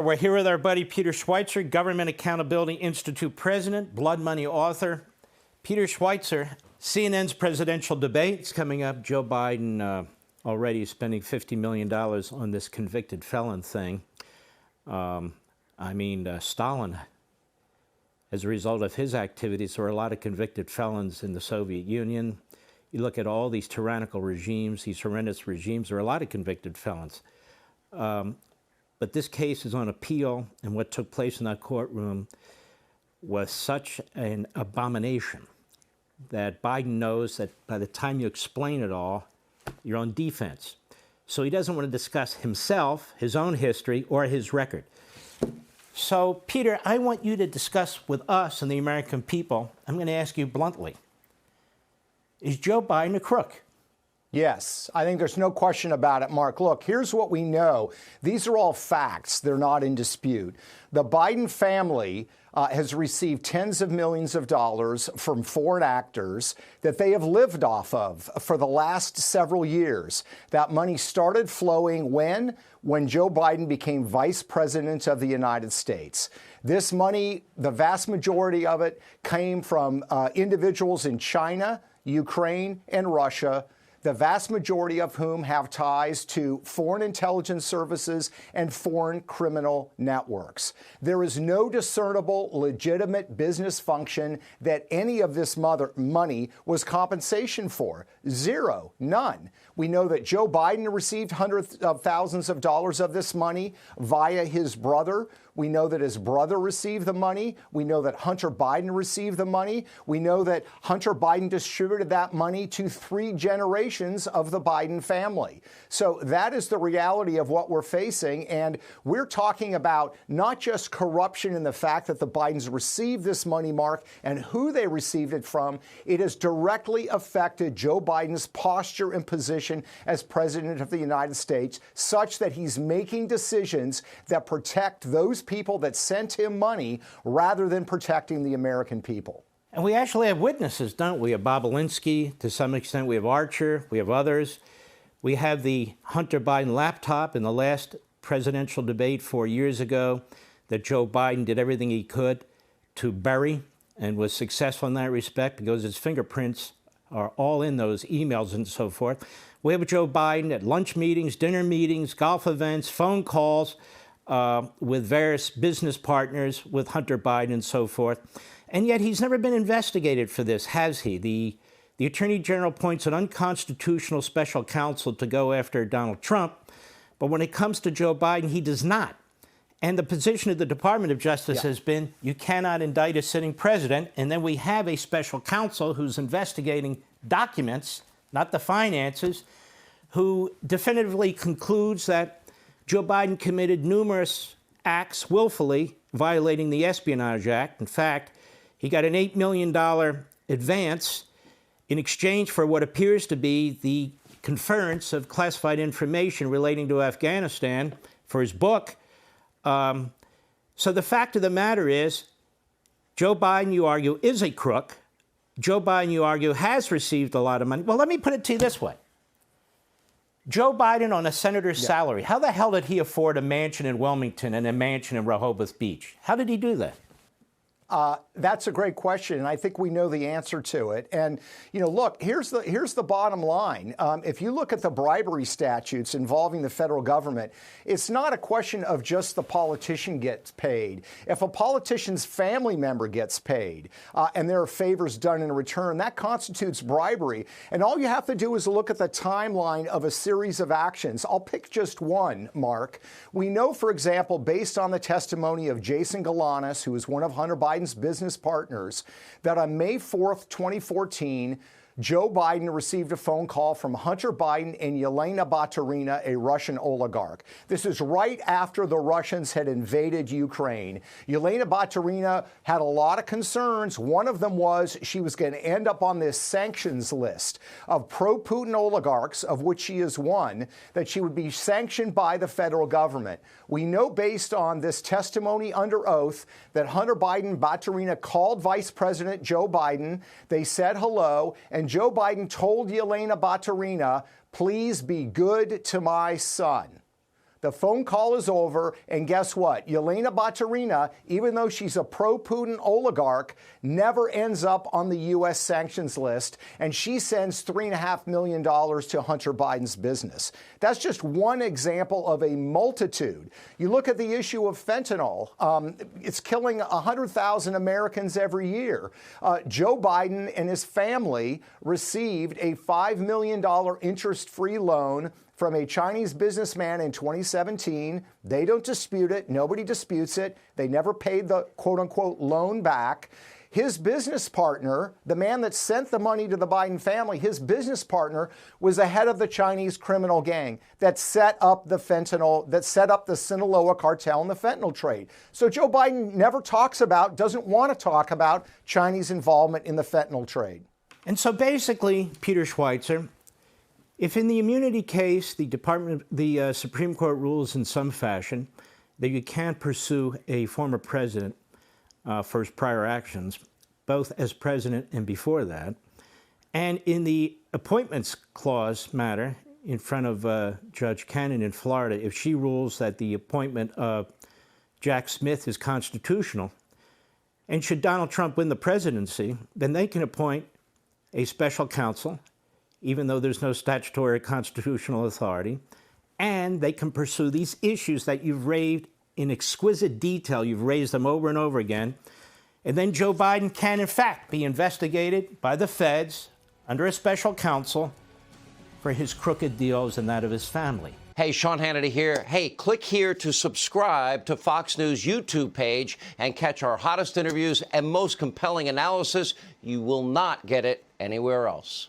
We're here with our buddy Peter Schweizer, Government Accountability Institute president, blood money author. Peter Schweizer, CNN's presidential debate is coming up. Joe Biden already spending $50 million on this convicted felon thing. Stalin, as a result of his activities, there were a lot of convicted felons in the Soviet Union. You look at all these tyrannical regimes, these horrendous regimes, there are a lot of convicted felons. But this case is on appeal, and what took place in that courtroom was such an abomination that Biden knows that by the time you explain it all, you're on defense. So he doesn't want to discuss himself, his own history, or his record. So, Peter, I want you to discuss with us and the American people. I'm going to ask you bluntly, is Joe Biden a crook? Yes, I think there's no question about it, Mark. Look, here's what we know. These are all facts. They're not in dispute. The Biden family has received tens of millions of dollars from foreign actors that they have lived off of for the last several years. That money started flowing when Joe Biden became vice president of the United States. This money, the vast majority of it, came from individuals in China, Ukraine, and Russia, the vast majority of whom have ties to foreign intelligence services and foreign criminal networks. There is no discernible, legitimate business function that any of this money was compensation for. Zero, none. We know that Joe Biden received hundreds of thousands of dollars of this money via his brother. We know that his brother received the money. We know that Hunter Biden received the money. We know that Hunter Biden distributed that money to 3 generations of the Biden family. So that is the reality of what we're facing. And we're talking about not just corruption in the fact that the Bidens received this money, Mark, and who they received it from. It has directly affected Joe Biden's posture and position as president of the United States, such that he's making decisions that protect those people that sent him money rather than protecting the American people. And we actually have witnesses, don't we? We have Bob Alinsky, to some extent we have Archer, we have others. We have the Hunter Biden laptop in the last presidential debate 4 years ago that Joe Biden did everything he could to bury and was successful in that respect because his fingerprints are all in those emails and so forth. We have Joe Biden at lunch meetings, dinner meetings, golf events, phone calls, with various business partners, with Hunter Biden and so forth. And yet he's never been investigated for this, has he? The Attorney General appoints an unconstitutional special counsel to go after Donald Trump, but when it comes to Joe Biden, he does not. And the position of the Department of Justice has been, you cannot indict a sitting president, and then we have a special counsel who's investigating documents, not the finances, who definitively concludes that Joe Biden committed numerous acts willfully violating the Espionage Act. In fact, he got an $8 million advance in exchange for what appears to be the conference of classified information relating to Afghanistan for his book. So the fact of the matter is, Joe Biden, you argue, is a crook. Joe Biden, you argue, has received a lot of money. Well, let me put it to you this way. Joe Biden on a senator's salary, how the hell did he afford a mansion in Wilmington and a mansion in Rehoboth Beach? How did he do that? That's a great question, and I think we know the answer to it. And, look, here's the bottom line. If you look at the bribery statutes involving the federal government, it's not a question of just the politician gets paid. If a politician's family member gets paid and there are favors done in return, that constitutes bribery. And all you have to do is look at the timeline of a series of actions. I'll pick just one, Mark. We know, for example, based on the testimony of Jason Galanis, who is one of Hunter Biden's business partners, that on May 4th, 2014, Joe Biden received a phone call from Hunter Biden and Yelena Baturina, a Russian oligarch. This is right after the Russians had invaded Ukraine. Yelena Baturina had a lot of concerns. One of them was she was going to end up on this sanctions list of pro-Putin oligarchs, of which she is one, that she would be sanctioned by the federal government. We know based on this testimony under oath that Hunter Biden, Baturina called Vice President Joe Biden. They said hello, and Joe Biden told Yelena Baturina, please be good to my son. The phone call is over, and guess what? Yelena Baturina, even though she's a pro-Putin oligarch, never ends up on the U.S. sanctions list, and she sends $3.5 million to Hunter Biden's business. That's just one example of a multitude. You look at the issue of fentanyl. It's killing 100,000 Americans every year. Joe Biden and his family received a $5 million interest-free loan from a Chinese businessman in 2017. They don't dispute it. Nobody disputes it. They never paid the quote-unquote loan back. His business partner, the man that sent the money to the Biden family, his business partner was the head of the Chinese criminal gang that set up the fentanyl, that set up the Sinaloa cartel and the fentanyl trade. So Joe Biden never talks about, doesn't want to talk about Chinese involvement in the fentanyl trade. And so basically, Peter Schweizer, if in the immunity case, the Supreme Court rules in some fashion that you can't pursue a former president for his prior actions, both as president and before that, and in the appointments clause matter in front of Judge Cannon in Florida, if she rules that the appointment of Jack Smith is constitutional, and should Donald Trump win the presidency, then they can appoint a special counsel, even though there's no statutory or constitutional authority, and they can pursue these issues that you've raised in exquisite detail. You've raised them over and over again. And then Joe Biden can, in fact, be investigated by the feds under a special counsel for his crooked deals and that of his family. Hey, Sean Hannity here. Hey, click here to subscribe to Fox News YouTube page and catch our hottest interviews and most compelling analysis. You will not get it anywhere else.